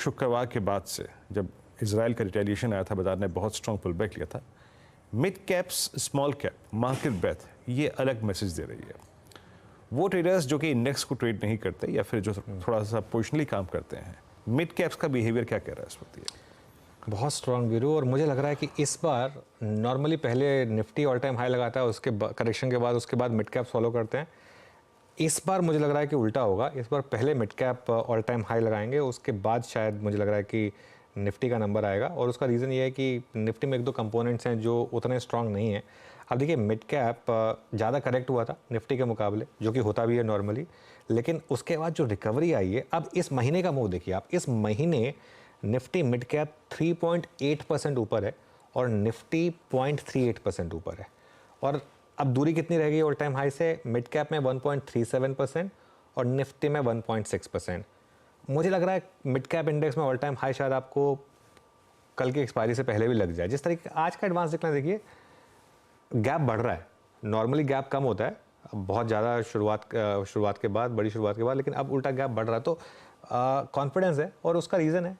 शुक्रवार के बाद से जब इसराइल का रिटेलिएशन आया था, बाजार ने बहुत स्ट्रॉन्ग पुल बैक लिया था। Mid caps, small cap, market breadth ये अलग मैसेज दे रही है। वो ट्रेडर्स जो कि इंडेक्स को ट्रेड नहीं करते या फिर जो थोड़ा सा पोजिशनली काम करते हैं, मिड कैप्स का बिहेवियर क्या कह रहा है इस वक्त? ये बहुत स्ट्रॉन्ग वीरू, और मुझे लग रहा है कि इस बार नॉर्मली पहले निफ्टी ऑल टाइम हाई लगाता है, उसके करेक्शन के बाद उसके बाद मिड कैप फॉलो करते हैं। इस बार मुझे लग रहा है कि उल्टा होगा। इस बार पहले mid cap all time high लगाएंगे, उसके बाद शायद मुझे लग रहा है कि निफ्टी का नंबर आएगा। और उसका रीज़न ये है कि निफ्टी में एक दो कंपोनेंट्स हैं जो उतने स्ट्रांग नहीं हैं। अब देखिए, मिड कैप ज़्यादा करेक्ट हुआ था निफ्टी के मुकाबले, जो कि होता भी है नॉर्मली, लेकिन उसके बाद जो रिकवरी आई है, अब इस महीने का मूव देखिए आप। इस महीने निफ्टी मिड कैप 3.8% ऊपर है और निफ्टी 0.38% ऊपर है। और अब दूरी कितनी रह गई ऑल टाइम हाई से? मिड कैप में 1.37% और निफ्टी में 1.6%। मुझे लग रहा है मिड कैप इंडेक्स में ऑल टाइम हाई शायद आपको कल की एक्सपायरी से पहले भी लग जाए। जिस तरीके आज का एडवांस डिक्लाइन देखिए, गैप बढ़ रहा है। नॉर्मली गैप कम होता है बहुत ज़्यादा शुरुआत के बाद, बड़ी शुरुआत के बाद, लेकिन अब उल्टा गैप बढ़ रहा है। तो कॉन्फिडेंस है और उसका रीज़न है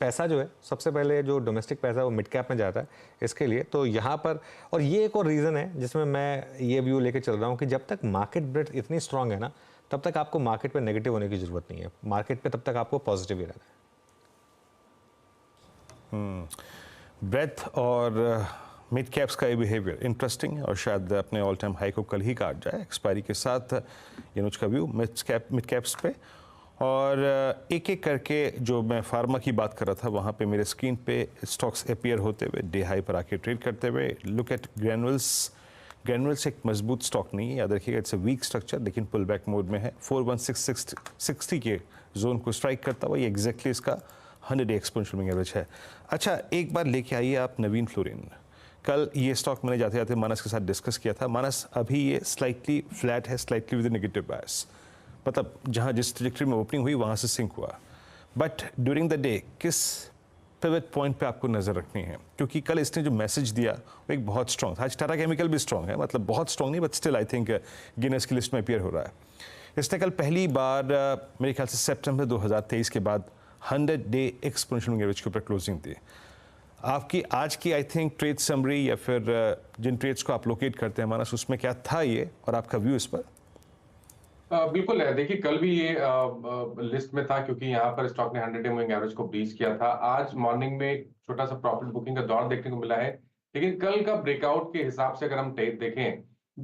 पैसा जो है, सबसे पहले जो डोमेस्टिक पैसा है वो मिड कैप में जाता है इसके लिए। तो यहाँ पर, और ये एक और रीज़न है जिसमें मैं ये व्यू लेके चल रहा हूँ कि जब तक मार्केट ब्रेथ इतनी स्ट्रांग है ना, तब तक आपको मार्केट पे नेगेटिव होने की ज़रूरत नहीं है। मार्केट पे तब तक आपको पॉजिटिव ही रहना है। ब्रेथ और मिड कैप्स का ये बिहेवियर इंटरेस्टिंग है और शायद अपने ऑल टाइम हाई को कल ही काट जाए एक्सपायरी के साथ। ये नुज का व्यू मिड कैप्स पे। और एक एक करके जो मैं फार्मा की बात कर रहा था, वहाँ पे मेरे स्क्रीन पे स्टॉक्स अपीयर होते हुए, डे हाई पर आके ट्रेड करते हुए। लुक एट ग्रैनुल्स एक मजबूत स्टॉक नहीं है, याद रखिएगा। इट्स अ वीक स्ट्रक्चर, लेकिन पुल बैक मोड में है। 41660 के जोन को स्ट्राइक करता हुआ ये एग्जैक्टली इसका 100 डे एक्सपोनेंशियल मूविंग एवरेज है। अच्छा, एक बार लेके आइए आप नवीन फ्लोरिन। कल ये स्टॉक मैंने जाते जाते मानस के साथ डिस्कस किया था। मानस, अभी ये स्लाइटली फ्लैट है, स्लाइटली विद नेगेटिव बायस, मतलब जहाँ जिस ट्रैजेक्टरी में ओपनिंग हुई वहाँ से सिंक हुआ। बट ड्यूरिंग द डे किस पिवट पॉइंट पे आपको नज़र रखनी है? क्योंकि कल इसने जो मैसेज दिया वो एक बहुत स्ट्रॉन्ग था। आज टाटा केमिकल भी स्ट्रॉन्ग है, मतलब बहुत स्ट्रॉन्ग नहीं, but still I think Guinness की लिस्ट में अपीयर हो रहा है। इसने कल पहली बार मेरे ख्याल से सितंबर 2023 के बाद 100 डे एक्सपोनेंशियल एवरेज के ऊपर क्लोजिंग दी। आपकी आज की आई थिंक ट्रेड समरी या फिर जिन ट्रेड्स को आप लोकेट करते हैं मानस, उसमें क्या था ये और आपका व्यू इस पर? बिल्कुल है। देखिए, कल भी ये लिस्ट में था क्योंकि यहाँ पर स्टॉक ने 100 डे मूविंग एवरेज को ब्रीच किया था। आज मॉर्निंग में एक छोटा सा प्रॉफिट बुकिंग का दौर देखने को मिला है, लेकिन कल का ब्रेकआउट के हिसाब से अगर हम देखें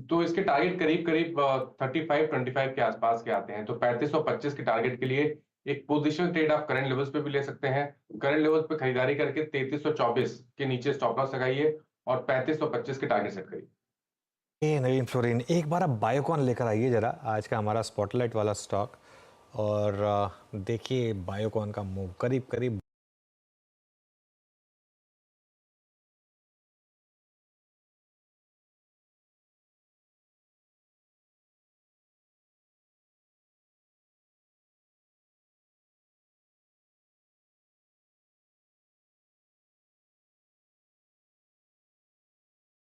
तो इसके टारगेट करीब करीब 35-25 के आसपास के आते हैं। तो 3525 के टारगेट के लिए एक पोजिशन ट्रेड आप करंट लेवल्स पे भी ले सकते हैं। करंट लेवल्स पे खरीदारी करके 3324 के नीचे स्टॉप लॉस लगाइए और 3525 के टारगेट सेट करिए। नवीन फ्लोरिन, एक बार आप बायोकॉन लेकर आइए जरा, आज का हमारा स्पॉटलाइट वाला स्टॉक। और देखिए बायोकॉन का मूव करीब करीब